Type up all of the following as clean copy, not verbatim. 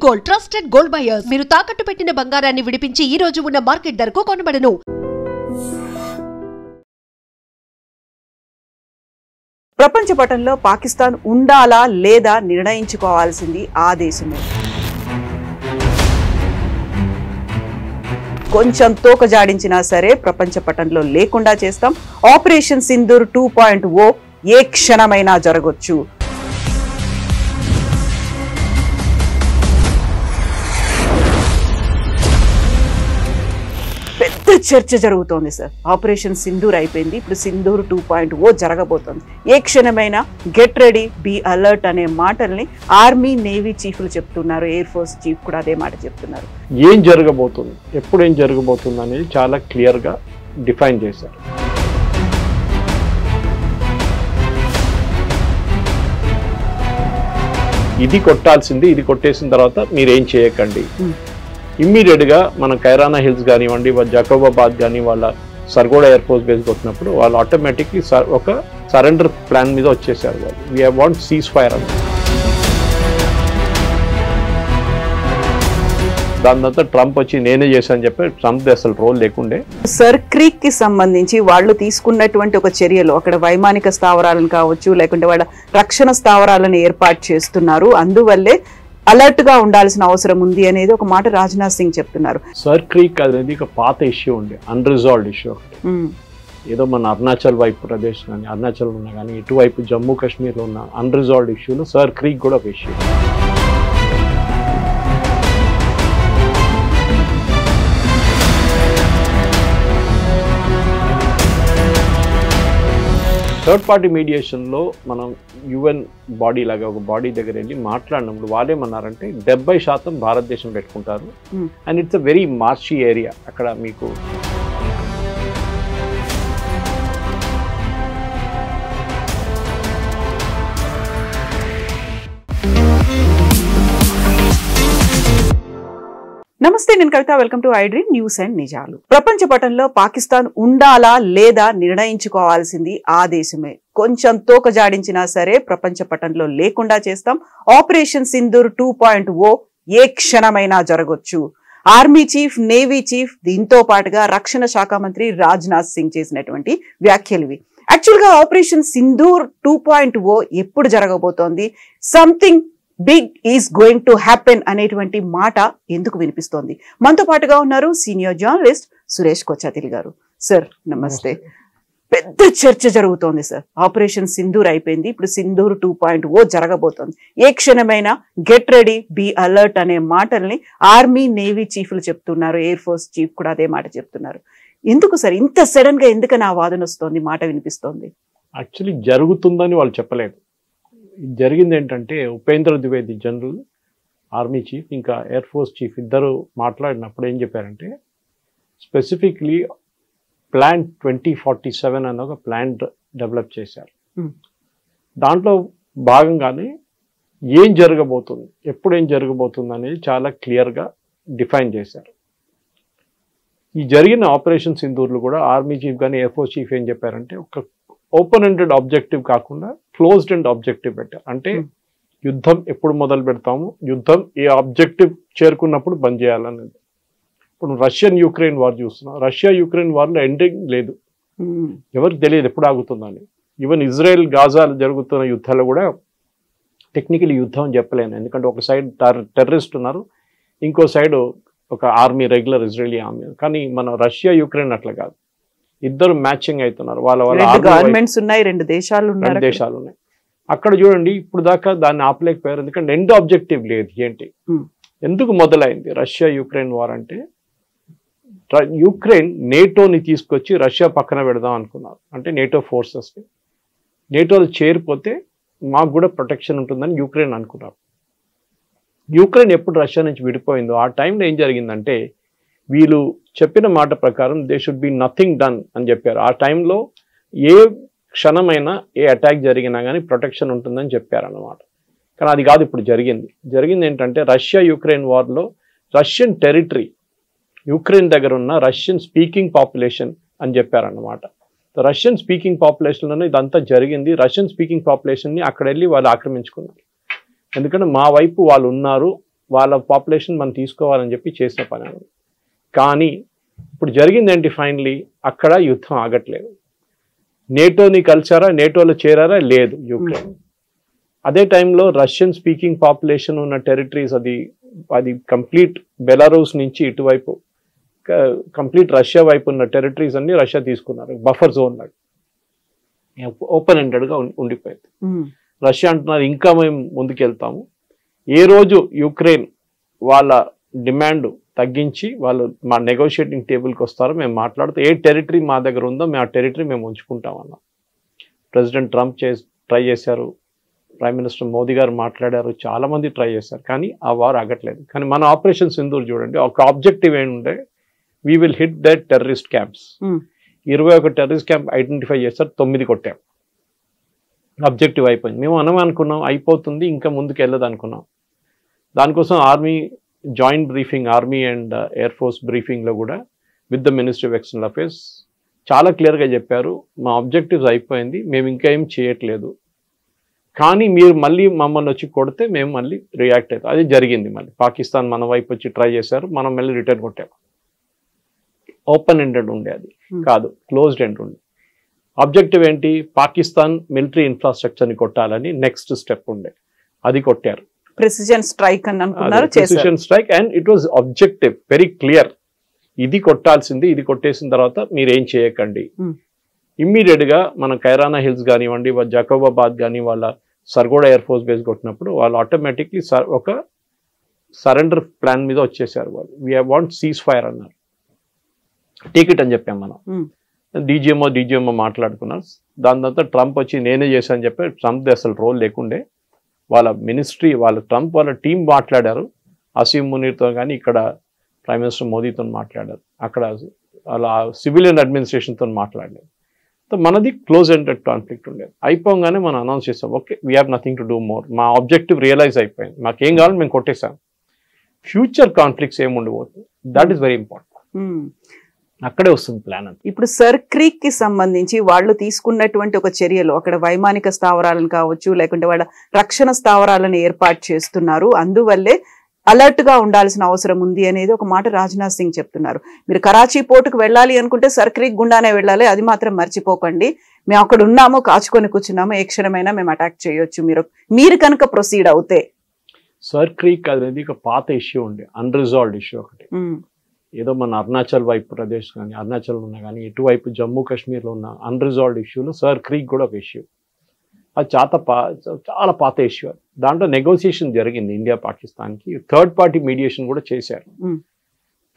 Gold trusted gold buyers మీరు తాకట్టు పెట్టిన బంగారాన్ని విడిపించి ఈ రోజు ఉన్న మార్కెట్ ధరకు కొనబడను. ప్రపంచ పటంలో పాకిస్తాన్ ఉండాలా లేదా నిర్ణయించుకోవాల్సింది ఆ దేశమే. కొంచెం తోక జాడించినా సరే ప్రపంచ పటంలో లేకుండా చేస్తాం. ఆపరేషన్ సింధూర్ 2.0 ఏ క్షణమైనా జరగొచ్చు. పెద్ద చర్చ జరుగుతోంది సార్. ఆపరేషన్ సింధూర్ అయిపోయింది, ఇప్పుడు సింధూర్ 2.0 జరగబోతోంది. ఏ క్షణమైనా గెట్ రెడీ, బీ అలర్ట్ అనే మాటల్ని ఆర్మీ నేవీ చీఫ్లు చెప్తున్నారు, ఎయిర్ ఫోర్స్ చీఫ్ కూడా అదే మాట చెప్తున్నారు. ఏం జరగబోతుంది, ఎప్పుడు ఏం జరగబోతుంది అనేది చాలా క్లియర్గా డిఫైన్ చేశారు. ఇది కొట్టాల్సింది, ఇది కొట్టేసిన తర్వాత మీరేం చేయకండి. ఇమ్మీడియట్గా మనం కైరానా హిల్స్ కానివ్వండి, జకోబాబాద్ కానీ వాళ్ళ సర్గోడా ఎయిర్ ఫోర్స్ బేస్ కొట్టినప్పుడు వాళ్ళు ఆటోమేటిక్లీ ఒక సరెండర్ ప్లాన్ మీద వచ్చేసారు. వాళ్ళు వీ వాంట్ సీజ్ ఫైర్ అని. దాని తర్వాత ట్రంప్ వచ్చి నేనే చేశాను చెప్పి ట్రంప్ అసలు రోల్ లేకుండే. సర్ క్రీక్ కి సంబంధించి వాళ్ళు తీసుకున్నటువంటి ఒక చర్యలు, అక్కడ వైమానిక స్థావరాలను కావచ్చు, లేకుంటే వాళ్ళ రక్షణ స్థావరాలను ఏర్పాటు చేస్తున్నారు, అందువల్లే అలర్ట్ గా ఉండాల్సిన అవసరం ఉంది అనేది ఒక మాట రాజ్నాథ్ సింగ్ చెప్తున్నారు. సర్ క్రీక్ అనేది ఒక పాత ఇష్యూ ఉండే, అన్రిజాల్వ్డ్ ఇష్యూ. ఏదో మన అరుణాచల్ వైపు ప్రదేశ్ కానీ, అరుణాచల్ ఉన్నా కానీ, ఇటువైపు జమ్మూ కాశ్మీర్లో ఉన్న అన్రిజాల్వ్డ్ ఇష్యూలో సర్ క్రీక్ కూడా ఒక ఇష్యూ. థర్డ్ పార్టీ మీడియేషన్లో మనం యుఎన్ బాడీ లాగా ఒక బాడీ దగ్గర వెళ్ళి మాట్లాడినప్పుడు వాళ్ళేమన్నారంటే 70% భారతదేశం పెట్టుకుంటారు and it's a very marshy area. అక్కడ మీకు నమస్తే, నేను Kavitha. Welcome to iDream news and నిజాలు. ప్రపంచ పటంలో పాకిస్తాన్ ఉండాలా లేదా నిర్ణయించుకోవాల్సింది ఆ దేశమే. కొంచెం తోక జాడించినా సరే ప్రపంచ పటంలో లేకుండా చేస్తాం. ఆపరేషన్ సింధూర్ 2.0 ఏ క్షణమైనా జరగొచ్చు. ఆర్మీ చీఫ్, నేవీ చీఫ్, దీంతో పాటుగా రక్షణ శాఖ మంత్రి రాజ్నాథ్ సింగ్ చేసినటువంటి వ్యాఖ్యలు ఇవి. యాక్చువల్ గా ఆపరేషన్ సింధూర్ 2.0 ఎప్పుడు జరగబోతోంది, something big is going to happen అనేటువంటి మాట ఎందుకు వినిపిస్తోంది? మనతో పాటుగా ఉన్నారు సీనియర్ జర్నలిస్ట్ సురేష్ కొచ్చాతిల్ గారు. సార్ నమస్తే. పెద్ద చర్చ జరుగుతోంది సార్. ఆపరేషన్ సింధూర్ అయిపోయింది, ఇప్పుడు సింధూర్ 2.0 జరగబోతోంది. ఏ క్షణమైనా గెట్ రెడీ, బీ అలర్ట్ అనే మాటల్ని ఆర్మీ నేవీ చీఫ్లు చెప్తున్నారు, ఎయిర్ ఫోర్స్ చీఫ్ కూడా అదే మాట చెప్తున్నారు. ఎందుకు సార్ ఇంత సడన్ గా ఎందుకని ఆ వాదన వస్తోంది, మాట వినిపిస్తోంది? యాక్చువల్లీ జరుగుతుందని వాళ్ళు చెప్పలేదు. జరిగింది ఏంటంటే Upendra Dwivedi general army chief ఇంకా ఎయిర్ ఫోర్స్ చీఫ్ ఇద్దరు మాట్లాడినప్పుడు ఏం చెప్పారంటే స్పెసిఫిక్లీ ప్లాన్ 2047 అన్న ఒక ప్లాన్ డెవలప్ చేశారు. దాంట్లో భాగంగానే ఏం జరగబోతుంది, ఎప్పుడు ఏం జరగబోతుంది అనేది చాలా క్లియర్గా డిఫైన్ చేశారు. ఈ జరిగిన ఆపరేషన్ సింధూర్లు కూడా ఆర్మీ చీఫ్ కానీ ఎయిర్ ఫోర్స్ చీఫ్ ఏం చెప్పారంటే ఒక ఓపెన్ ఎండెడ్ ఆబ్జెక్టివ్ కాకుండా క్లోజ్డ్ ఎండ్ ఆబ్జెక్టివ్ పెట్టారు. అంటే యుద్ధం ఎప్పుడు మొదలు పెడతాము, యుద్ధం ఏ ఆబ్జెక్టివ్ చేరుకున్నప్పుడు బంద్ చేయాలనేది. ఇప్పుడు రష్యన్ యుక్రెయిన్ వార్ చూస్తున్నాం. రష్యా యుక్రెయిన్ వార్లో ఎండింగ్ లేదు, ఎవరికి తెలియదు ఎప్పుడు ఆగుతుందని. ఈవెన్ ఇజ్రాయెల్ గాజాలు జరుగుతున్న యుద్ధాలు కూడా టెక్నికల్ యుద్ధం అని చెప్పలేను, ఎందుకంటే ఒక సైడ్ టెర్రరిస్ట్ ఉన్నారు, ఇంకో సైడ్ ఒక ఆర్మీ, రెగ్యులర్ ఇజ్రాయలీ ఆర్మీ. కానీ మన రష్యా యుక్రెయిన్ అట్లా కాదు, ఇద్దరు మ్యాచింగ్ అవుతున్నారు. వాళ్ళ గవర్నమెంట్స్ ఉన్నాయి, రెండు దేశాలు ఉన్నాయి. అక్కడ చూడండి ఇప్పుడు దాకా దాన్ని ఆపలేకపోయారు, ఎందుకంటే ఎండ్ ఆబ్జెక్టివ్ లేదు. ఏంటి, ఎందుకు మొదలైంది రష్యా యుక్రెయిన్ వార్ అంటే యుక్రెయిన్ నేటోని తీసుకొచ్చి రష్యా పక్కన పెడదాం అనుకున్నారు. అంటే నేటో ఫోర్సెస్ని, నేటోలు చేరిపోతే మాకు కూడా ప్రొటెక్షన్ ఉంటుందని యుక్రెయిన్ అనుకున్నారు. యుక్రెయిన్ ఎప్పుడు రష్యా నుంచి విడిపోయిందో ఆ టైంలో ఏం జరిగిందంటే వీళ్ళు చెప్పిన మాట ప్రకారం they should be nothing done అని చెప్పారు. ఆ టైంలో ఏ క్షణమైనా ఏ అటాక్ జరిగినా కానీ ప్రొటెక్షన్ ఉంటుందని చెప్పారన్నమాట. కానీ అది కాదు ఇప్పుడు జరిగింది ఏంటంటే రష్యా యుక్రెయిన్ వార్లో రష్యన్ టెరిటరీ, యుక్రెయిన్ దగ్గర ఉన్న రష్యన్ స్పీకింగ్ పాపులేషన్ అని చెప్పారన్నమాట. రష్యన్ స్పీకింగ్ పాపులేషన్లోనే ఇదంతా జరిగింది. రష్యన్ స్పీకింగ్ పాపులేషన్ని అక్కడ వెళ్ళి వాళ్ళు ఆక్రమించుకున్నారు. ఎందుకంటే మా వైపు వాళ్ళు ఉన్నారు, వాళ్ళ పాపులేషన్ మనం తీసుకోవాలని చెప్పి చేసిన పని. కానీ ఇప్పుడు జరిగింది ఏంటి, ఫైనలీ అక్కడ యుద్ధం ఆగట్లేదు. నేటోని కలిసారా, నేటోలో చేరారా, లేదు యుక్రెయిన్. అదే టైంలో రష్యన్ స్పీకింగ్ పాపులేషన్ ఉన్న టెరిటరీస్, అది కంప్లీట్ బెలారూస్ నుంచి ఇటువైపు కంప్లీట్ రష్యా వైపు ఉన్న టెరిటరీస్ అన్ని రష్యా తీసుకున్నారు. బఫర్ జోన్ లాగా ఓపెన్ ఎండెడ్గా ఉండిపోయింది. రష్యా అంటున్నారు ఇంకా మేము ముందుకెళ్తాము. ఏ రోజు యుక్రెయిన్ వాళ్ళ డిమాండ్ తగ్గించి వాళ్ళు మా నెగోషియేటింగ్ టేబుల్కి వస్తారో మేము మాట్లాడుతూ ఏ టెరిటరీ మా దగ్గర ఉందో మేము ఆ టెరిటరీ మేము ఉంచుకుంటామన్నాం. ప్రెసిడెంట్ ట్రంప్ ట్రై చేశారు, ప్రైమ్ మినిస్టర్ మోదీ గారు మాట్లాడారు, చాలామంది ట్రై చేశారు, కానీ ఆ వార్ ఆగట్లేదు. కానీ మన ఆపరేషన్ సింధూర్ చూడండి, ఒక ఆబ్జెక్టివ్ ఏంటంటే we will hit that terrorist camps. 21 terrorist camp identify చేస్తారు, 9 కొట్టాం. ఆబ్జెక్టివ్ అయిపోయింది. మేము అనుకున్నాం అయిపోతుంది, ఇంకా ముందుకు వెళ్ళదు అనుకున్నాం. దానికోసం army joint briefing, army and air force బ్రీఫింగ్లో కూడా with the ministry of external affairs చాలా క్లియర్గా చెప్పారు, మా ఆబ్జెక్టివ్స్ అయిపోయింది, మేము ఇంకా ఏం చేయట్లేదు, కానీ మీరు మళ్ళీ మమ్మల్ని వచ్చి కొడితే మేము మళ్ళీ రియాక్ట్ అవుతాం. అది జరిగింది. మళ్ళీ పాకిస్తాన్ మన వైపు వచ్చి ట్రై చేశారు, మనం మళ్ళీ రిటర్న్ కొట్టాము. ఓపెన్ ఎండెడ్ ఉండే, అది కాదు క్లోజ్డ్ ఎండ్ ఉండే. ఆబ్జెక్టివ్ ఏంటి, పాకిస్తాన్ మిలిటరీ ఇన్ఫ్రాస్ట్రక్చర్ని కొట్టాలని నెక్స్ట్ స్టెప్ ఉండే, అది కొట్టారు. ప్రెసిజన్ స్ట్రైక్ అని అనుకున్నారు, precision strike, and it was objective very clear. ఇది కొట్టాల్సింది, ఇది కొట్టేసిన తర్వాత మీరు ఏం చేయకండి. ఇమ్మీడియట్ గా మన కైరానా హిల్స్ కానివ్వండి, జకోబాబాద్ కానీ వాళ్ళ సర్గోడా ఎయిర్ ఫోర్స్ బేస్ కొట్టినప్పుడు వాళ్ళు ఆటోమేటిక్లీ ఒక సరెండర్ ప్లాన్ మీద వచ్చేసారు. వాళ్ళు వీ వాంట్ సీజ్ ఫైర్ అన్నారు, టికెట్ అని చెప్పాం మనం. డీజీఎంఓ మాట్లాడుకున్నారు. దాని తర్వాత ట్రంప్ వచ్చి నేనే చేశాను అని చెప్పి ట్రంప్ అసలు రోల్ లేకుండే వాళ్ళ మినిస్ట్రీ, ట్రంప్ వాళ్ళ టీం మాట్లాడారు, అసీం మునీర్తో కానీ ఇక్కడ ప్రైమ్ మినిస్టర్ మోదీతో మాట్లాడారు, అక్కడ వాళ్ళ సివిలియన్ అడ్మినిస్ట్రేషన్తో మాట్లాడారు. సో మనది క్లోజ్ ఎండెడ్ కాన్ఫ్లిక్ట్ ఉండేది. అయిపోగానే మనం అనౌన్స్ చేస్తాం, okay we have nothing to do more, మా ఆబ్జెక్టివ్ రియలైజ్ అయిపోయింది, మాకేం కావాలో మేము కొట్టేసాం. ఫ్యూచర్ కాన్ఫ్లిక్ట్స్ ఏమి ఉండబోతుంది, దట్ ఈస్ వెరీ ఇంపార్టెంట్. అక్కడే వస్తుంది ప్లాన్ అంతా. ఇప్పుడు సర్ క్రీక్ కి సంబంధించి వాళ్ళు తీసుకున్నటువంటి ఒక చర్యలు, అక్కడ వైమానిక స్థావరాలను కావచ్చు, లేకుంటే వాళ్ళ రక్షణ స్థావరాలను ఏర్పాటు చేస్తున్నారు, అందువల్లే అలర్ట్ గా ఉండాల్సిన అవసరం ఉంది అనేది ఒక మాట రాజ్నాథ్ సింగ్ చెప్తున్నారు. మీరు కరాచీ పోర్టుకు వెళ్ళాలి అనుకుంటే సర్ క్రీక్ గుండానే వెళ్ళాలి, అది మాత్రం మర్చిపోకండి, మేము అక్కడ ఉన్నాము, కాచుకొని కూర్చున్నాము, ఏ క్షణమైనా మేము అటాక్ చేయొచ్చు మీరు కనుక ప్రొసీడ్ అవుతే. సర్ క్రీక్ అనేది ఒక పాత ఇష్యూ ఉండే, అన్రిజాల్వ్డ్ ఇష్యూ ఒకటి. ఏదో మన అరుణాచల్ వైపు ప్రదేశ్ కానీ, అరుణాచల్ ఉన్నా కానీ, ఇటువైపు జమ్మూ కాశ్మీర్లో ఉన్న అన్రిజాల్వ్డ్ ఇష్యూలో సర్ క్రీక్ కూడా ఒక ఇష్యూ. అది చాలా పాత ఇష్యూ. దాంట్లో నెగోసియేషన్ జరిగింది ఇండియా పాకిస్తాన్కి, థర్డ్ పార్టీ మీడియేషన్ కూడా చేశారు.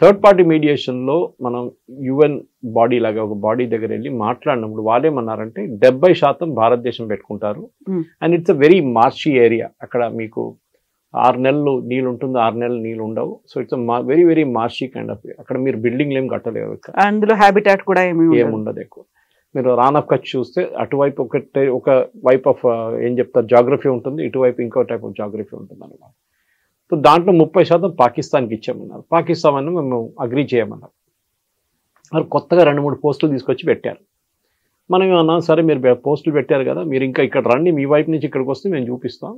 థర్డ్ పార్టీ మీడియేషన్లో మనం యుఎన్ బాడీ లాగా ఒక బాడీ దగ్గర వెళ్ళి మాట్లాడినప్పుడు వాళ్ళేమన్నారంటే 70% భారతదేశం పెట్టుకుంటారు, and it's a very marshy area. అక్కడ మీకు 6 నెలలు నీళ్ళు ఉంటుంది, 6 నెలలు నీళ్ళు ఉండవు. So it's very very marshy kind of. అక్కడ మీరు బిల్డింగ్లు ఏం కట్టలేవు, అందులో హ్యాబిటాట్ కూడా ఏముండదు ఎక్కువ. మీరు రాన్ ఆఫ్ కచ్ చూస్తే అటువైపు ఒక వైప్ ఆఫ్ ఏం చెప్తారు జాగ్రఫీ ఉంటుంది, ఇటువైపు ఇంకో టైప్ ఆఫ్ జాగ్రఫీ ఉంటుంది అనమాట. సో దాంట్లో 30% పాకిస్తాన్కి ఇచ్చామన్నారు. పాకిస్తాన్ అని మేము అగ్రీ చేయమన్నారు. మరి కొత్తగా 2-3 పోస్టులు తీసుకొచ్చి పెట్టారు. మనం ఏమన్నా సరే మీరు పోస్టులు పెట్టారు కదా, మీరు ఇంకా ఇక్కడ రండి, మీ వైపు నుంచి ఇక్కడికి వస్తే మేము చూపిస్తాం.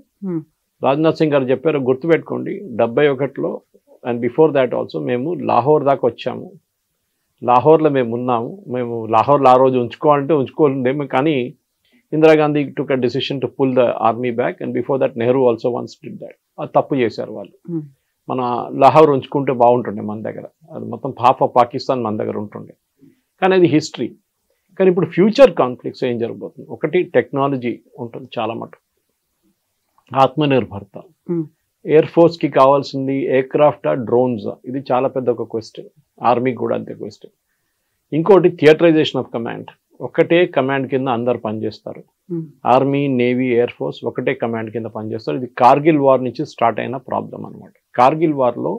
రాజ్నాథ్ సింగ్ గారు చెప్పారు, గుర్తుపెట్టుకోండి 71లో అండ్ బిఫోర్ దాట్ ఆల్సో మేము లాహోర్ దాకా వచ్చాము, లాహోర్లో మేము ఉన్నాము, మేము లాహోర్లో ఆ రోజు ఉంచుకోవాలంటే ఉంచుకోలేము, కానీ Indira Gandhi took a decision to pull the army back, and before that Nehru also once did that. అది తప్పు చేశారు వాళ్ళు. మన లాహోర్ ఉంచుకుంటే బాగుంటుండే మన దగ్గర, అది మొత్తం హాఫ్ ఆఫ్ పాకిస్తాన్ మన దగ్గర ఉంటుండే, కానీ అది హిస్టరీ. కానీ ఇప్పుడు ఫ్యూచర్ కాన్ఫ్లిక్ట్స్ ఏం జరగబోతుంది, ఒకటి టెక్నాలజీ ఉంటుంది చాలా మటుకు, ఆత్మనిర్భరత, ఎయిర్ ఫోర్స్కి కావాల్సింది ఎయిర్ క్రాఫ్టా డ్రోన్స్, ఇది చాలా పెద్ద ఒక క్వశ్చన్, ఆర్మీకి కూడా అంతే క్వశ్చన్. ఇంకోటి థియేటరైజేషన్ ఆఫ్ కమాండ్, ఒకటే కమాండ్ కింద అందరు పనిచేస్తారు, ఆర్మీ నేవీ ఎయిర్ ఫోర్స్ ఒకటే కమాండ్ కింద పనిచేస్తారు. ఇది కార్గిల్ వార్ నుంచి స్టార్ట్ అయిన ప్రాబ్లం అనమాట. కార్గిల్ వార్లో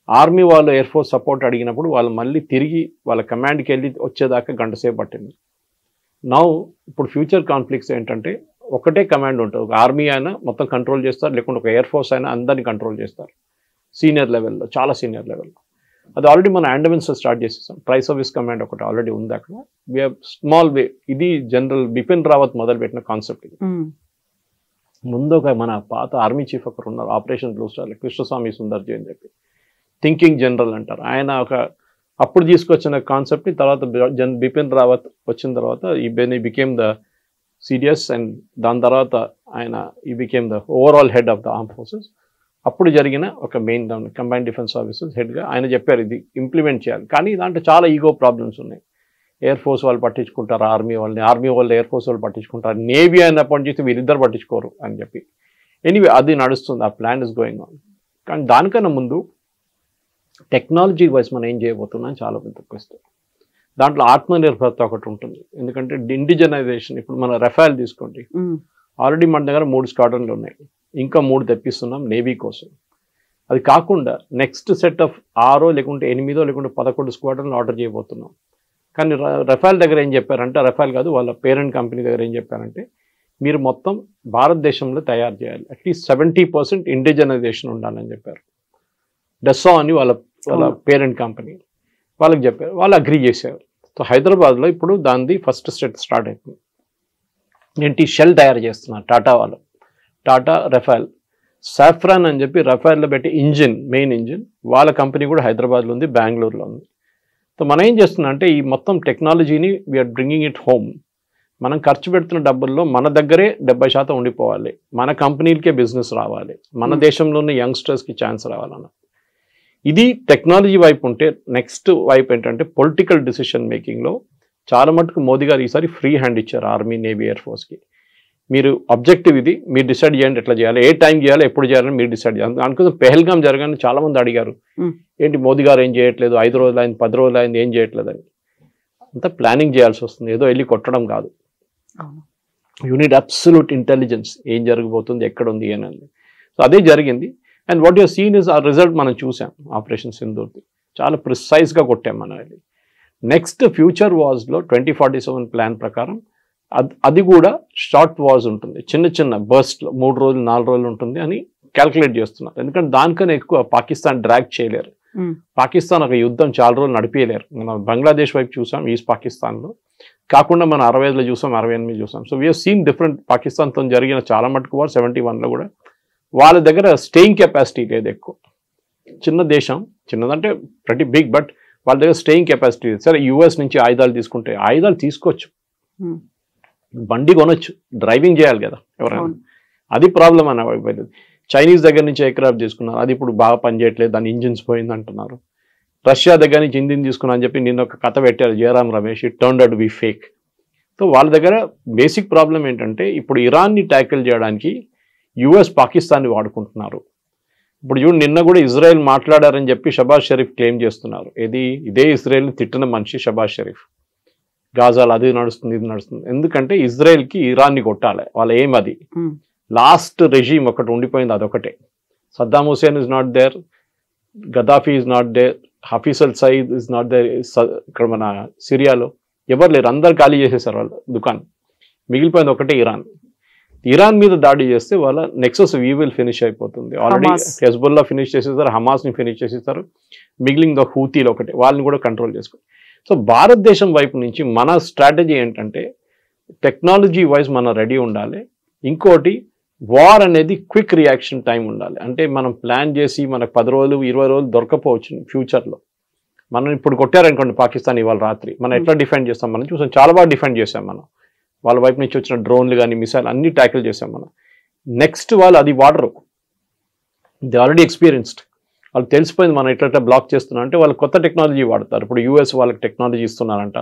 ఆర్మీ వాళ్ళు ఎయిర్ ఫోర్స్ సపోర్ట్ అడిగినప్పుడు వాళ్ళు మళ్ళీ తిరిగి వాళ్ళ కమాండ్కి వెళ్ళి వచ్చేదాకా గంట సేపు పట్టింది. నౌ ఇప్పుడు ఫ్యూచర్ కాన్ఫ్లిక్ట్స్ ఏంటంటే ఒకటే కమాండ్ ఉంటుంది, ఒక ఆర్మీ అయినా మొత్తం కంట్రోల్ చేస్తారు, లేకుంటే ఒక ఎయిర్ ఫోర్స్ అయినా అందరినీ కంట్రోల్ చేస్తారు సీనియర్ లెవెల్లో, చాలా సీనియర్ లెవెల్లో. అది ఆల్రెడీ మనం అండమాన్స్లో స్టార్ట్ చేసేసాం. ట్రై సర్వీస్ కమాండ్ ఒకటి ఆల్రెడీ ఉంది అక్కడ. వి హ్యావ్ స్మాల్ వే, ఇది జనరల్ బిపిన్ రావత్ మొదలుపెట్టిన కాన్సెప్ట్ ఇది. ముందు ఒక మన పాత ఆర్మీ చీఫ్ ఒకరు ఉన్నారు, operation blue star Krishnaswamy Sundarji అని చెప్పి, థింకింగ్ జనరల్ అంటారు ఆయన. అప్పుడు తీసుకొచ్చిన కాన్సెప్ట్ని తర్వాత బిపిన్ రావత్ వచ్చిన తర్వాత he became the serious, and దాని తర్వాత ఆయన he became the overall head of the arm forces. అప్పుడు జరిగిన ఒక మెయిన్ కంబైన్డ్ డిఫెన్స్ సర్వీసెస్ హెడ్గా ఆయన చెప్పారు ఇది ఇంప్లిమెంట్ చేయాలి. కానీ దాంట్లో చాలా ఈగో ప్రాబ్లమ్స్ ఉన్నాయి. ఎయిర్ ఫోర్స్ వాళ్ళు పట్టించుకుంటారు ఆర్మీ వాళ్ళని, ఆర్మీ వాళ్ళు ఎయిర్ ఫోర్స్ వాళ్ళు పట్టించుకుంటారు, నేవీ అని అపాయింట్ చేసి వీరిద్దరు పట్టించుకోరు అని చెప్పి. ఎనీవే అది నడుస్తుంది, ఆ ప్లాన్ ఇస్ గోయింగ్ ఆన్. కానీ దానికన్నా ముందు టెక్నాలజీ వైజ్ మనం ఏం చేయబోతున్నాం చాలా పెద్ద క్వశ్చన్. దాంట్లో ఆత్మనిర్భరత ఒకటి ఉంటుంది. ఎందుకంటే ఇండిజనైజేషన్, ఇప్పుడు మన రఫాల్ తీసుకోండి, ఆల్రెడీ మన దగ్గర 3 స్క్వాడ్రన్లు ఉన్నాయి, ఇంకా 3 తెప్పిస్తున్నాం నేవీ కోసం. అది కాకుండా నెక్స్ట్ సెట్ ఆఫ్ 6 లేకుంటే 8 లేకుంటే 11 స్క్వాడ్రన్లు ఆర్డర్ చేయబోతున్నాం. కానీ రఫాల్ దగ్గర ఏం చెప్పారంటే, రఫాల్ కాదు వాళ్ళ పేరెంట్ కంపెనీ దగ్గర ఏం చెప్పారంటే, మీరు మొత్తం భారతదేశంలో తయారు చేయాలి, అట్లీస్ట్ 70% ఇండిజనైజేషన్ ఉండాలని చెప్పారు. డెస్సా అని వాళ్ళ పేరెంట్ కంపెనీ వాళ్ళకి చెప్పారు, వాళ్ళు అగ్రీ చేశారు. సో హైదరాబాద్లో ఇప్పుడు దానిది ఫస్ట్ స్టార్ట్ అయిపోయింది. ఏంటి, షెల్ తయారు చేస్తున్నారు టాటా వాళ్ళు, టాటా రఫాల్. సాఫ్రాన్ అని చెప్పి రఫాల్లో పెట్టి మెయిన్ ఇంజిన్ వాళ్ళ కంపెనీ కూడా హైదరాబాద్లో ఉంది, బెంగళూరులో ఉంది. సో మనం ఏం చేస్తున్నాం అంటే ఈ మొత్తం టెక్నాలజీని వీఆర్ బ్రింగింగ్ ఇట్ హోమ్. మనం ఖర్చు పెడుతున్న డబ్బుల్లో మన దగ్గరే 70% ఉండిపోవాలి, మన కంపెనీలకే బిజినెస్ రావాలి, మన దేశంలోనే యంగ్స్టర్స్కి ఛాన్స్ రావాలన్న. ఇది టెక్నాలజీ వైపు ఉంటే, నెక్స్ట్ వైపు ఏంటంటే పొలిటికల్ డిసిషన్ మేకింగ్లో చాలా మటుకు మోదీ గారు ఈసారి ఫ్రీ హ్యాండ్ ఇచ్చారు ఆర్మీ, నేవీ, ఎయిర్ ఫోర్స్కి. మీరు ఆబ్జెక్టివ్ ఇది, మీరు డిసైడ్ చేయండి ఎట్లా చేయాలి, ఏ టైం చేయాలి, ఎప్పుడు చేయాలని మీరు డిసైడ్ చేయాలి. అనుకుంటే పెహల్గాం జరగాలని చాలా మంది అడిగారు, ఏంటి మోదీ గారు ఏం చేయట్లేదు, 5 రోజులు అయింది, 10 రోజులు అయింది, ఏం చేయట్లేదు అని. అంతా ప్లానింగ్ చేయాల్సి వస్తుంది, ఏదో వెళ్ళి కొట్టడం కాదు. యూ నీడ్ అబ్సల్యూట్ ఇంటెలిజెన్స్, ఏం జరగబోతుంది, ఎక్కడ ఉంది అని. సో అదే జరిగింది. And what you're seen is a result మనం చూసాం ఆపరేషన్ సింధూర్ది, చాలా ప్రిసైజ్గా కొట్టాం మనం. అది నెక్స్ట్ ఫ్యూచర్ వాజ్లో 2047 ప్లాన్ ప్రకారం అది కూడా షార్ట్ వాజ్ ఉంటుంది, చిన్న చిన్న బర్స్ట్లో 3 రోజులు 4 రోజులు ఉంటుంది అని క్యాల్కులేట్ చేస్తున్నారు. ఎందుకంటే దానికన్నా ఎక్కువ పాకిస్తాన్ డ్రాగ్ చేయలేరు. పాకిస్తాన్ ఒక యుద్ధం చాలా రోజులు నడిపేయలేరు. మనం బంగ్లాదేశ్ వైపు చూసాం, ఈస్ట్ పాకిస్తాన్లో కాకుండా మనం 65లో చూసాం, 68 చూసాం. So we are seen different. పాకిస్తాన్తో జరిగిన చాలా మటుకు వార్ 71లో కూడా వాళ్ళ దగ్గర స్టేయింగ్ కెపాసిటీ లేదు ఎక్కువ. చిన్న దేశం, చిన్నదంటే ప్రతి బిగ్, బట్ వాళ్ళ దగ్గర స్టేయింగ్ కెపాసిటీ లేదు. సరే యూఎస్ నుంచి ఆయుధాలు తీసుకుంటే ఆయుధాలు తీసుకోవచ్చు, బండి కొనొచ్చు, డ్రైవింగ్ చేయాలి కదా ఎవరైనా, అది ప్రాబ్లం అని అయిపోయింది. చైనీస్ దగ్గర నుంచి ఎయిర్క్రాఫ్ట్ తీసుకున్నారు, అది ఇప్పుడు బాగా పనిచేయట్లేదు, దాని ఇంజిన్స్ పోయింది అంటున్నారు. రష్యా దగ్గర నుంచి ఇంజిన్ తీసుకున్నా అని చెప్పి నిన్న ఒక కథ పెట్టారు Jayaram Ramesh, it turned out to be fake. So వాళ్ళ దగ్గర బేసిక్ ప్రాబ్లం ఏంటంటే ఇప్పుడు ఇరాన్ని ట్యాకిల్ చేయడానికి యుఎస్ పాకిస్తాన్ని వాడుకుంటున్నారు. ఇప్పుడు చూడు, నిన్న కూడా ఇజ్రాయెల్ మాట్లాడారని చెప్పి షబాజ్ షరీఫ్ క్లెయిమ్ చేస్తున్నారు. ఇదే ఇజ్రాయెల్ని తిట్టిన మనిషి షబాజ్ షరీఫ్. గాజాలు అది నడుస్తుంది, ఇది నడుస్తుంది. ఎందుకంటే ఇజ్రాయెల్కి ఇరాన్ని కొట్టాలి, వాళ్ళ ఏం అది. లాస్ట్ రెజీమ్ ఒకటి ఉండిపోయింది, అదొకటే. Saddam Hussein is not there, Gaddafi is not there, Hafiz al Saeed is not there. ఇక్కడ మన సిరియాలో ఎవరు లేరు, అందరు ఖాళీ చేసేసారు వాళ్ళ దుకాణం. మిగిలిపోయింది ఒకటే ఇరాన్. ఇరాన్ మీద దాడి చేస్తే వాళ్ళ నెక్సస్ వీవిల్ ఫినిష్ అయిపోతుంది. ఆల్రెడీ హెజ్బుల్లా ఫినిష్ చేసేస్తారు, హమాస్ని ఫినిష్ చేసేస్తారు, మిగిలిన హూతీలు ఒకటే, వాళ్ళని కూడా కంట్రోల్ చేసుకోవాలి. సో భారతదేశం వైపు నుంచి మన స్ట్రాటజీ ఏంటంటే టెక్నాలజీ వైజ్ మనం రెడీ ఉండాలి. ఇంకోటి, వార్ అనేది క్విక్ రియాక్షన్ టైం ఉండాలి. అంటే మనం ప్లాన్ చేసి మనకు 10 రోజులు 20 రోజులు దొరకపోవచ్చు ఫ్యూచర్లో. మనం ఇప్పుడు కొట్టారనుకోండి పాకిస్తాన్ ఇవాళ రాత్రి, మనం ఎట్లా డిఫెండ్ చేస్తాం మనం చూసాం, చాలా బాగా డిఫెండ్ చేసాం మనం. వాళ్ళ వైపు నుంచి వచ్చిన డ్రోన్లు కానీ మిసైల్ అన్ని ట్యాకిల్ చేసాం మనం. నెక్స్ట్ వాళ్ళు అది వాడరు, ది ఆల్రెడీ ఎక్స్పీరియన్స్డ్, వాళ్ళు తెలిసిపోయింది మనం ఎట్లా బ్లాక్ చేస్తున్నాం. అంటే వాళ్ళు కొత్త టెక్నాలజీ వాడతారు. ఇప్పుడు యూఎస్ వాళ్ళకి టెక్నాలజీ ఇస్తున్నారంట,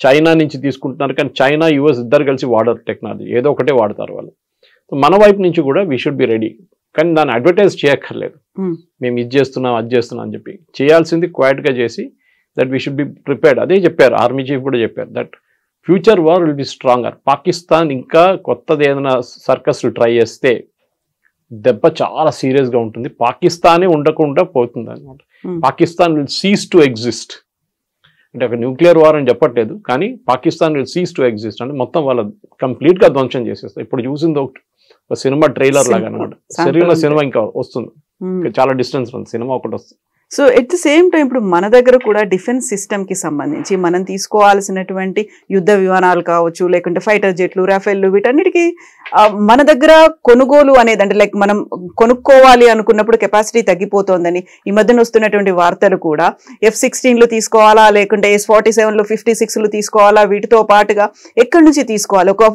చైనా నుంచి తీసుకుంటున్నారు, కానీ చైనా యూఎస్ ఇద్దరు కలిసి వాడరు టెక్నాలజీ, ఏదో ఒకటే వాడతారు వాళ్ళు. సో మన వైపు నుంచి కూడా వీ షుడ్ బి రెడీ. కానీ దాన్ని అడ్వర్టైజ్ చేయక్కర్లేదు, మేము ఇది చేస్తున్నాం అది చేస్తున్నాం అని చెప్పి. చేయాల్సింది క్వైట్గా చేసి that we should be prepared. అదే చెప్పారు ఆర్మీ చీఫ్ కూడా చెప్పారు, that future war will be stronger. Pakistan ఇంకా కొత్తది ఏదైనా సర్కస్లు ట్రై చేస్తే దెబ్బ చాలా సీరియస్గా ఉంటుంది. పాకిస్తానే ఉండకుండా పోతుంది అనమాట. Pakistan will cease to exist. అంటే ఒక న్యూక్లియర్ వార్ అని చెప్పట్లేదు, కానీ Pakistan will cease to exist అంటే మొత్తం వాళ్ళ కంప్లీట్గా ధ్వంసం చేసేస్తారు. ఇప్పుడు చూసింది ఒక సినిమా ట్రైలర్ లాగా అనమాట. సరిగ్గా సినిమా ఇంకా వస్తుంది, చాలా డిస్టెన్స్ ఉంది, సినిమా ఒకటి వస్తుంది. So at the same time ఇప్పుడు మన దగ్గర కూడా డిఫెన్స్ సిస్టమ్కి సంబంధించి మనం తీసుకోవాల్సినటువంటి యుద్ధ విమానాలు కావచ్చు, లేకుంటే ఫైటర్ జెట్లు, రాఫెల్లు, వీటన్నిటికీ మన దగ్గర కొనుగోలు అనేది అంటే లైక్ మనం కొనుక్కోవాలి అనుకున్నప్పుడు కెపాసిటీ తగ్గిపోతోందని ఈ మధ్యన వస్తున్నటువంటి వార్తలు కూడా F-16లు తీసుకోవాలా, లేకుంటే S-47లు 56లు తీసుకోవాలా, వీటితో పాటుగా ఎక్కడి నుంచి తీసుకోవాలి, ఒక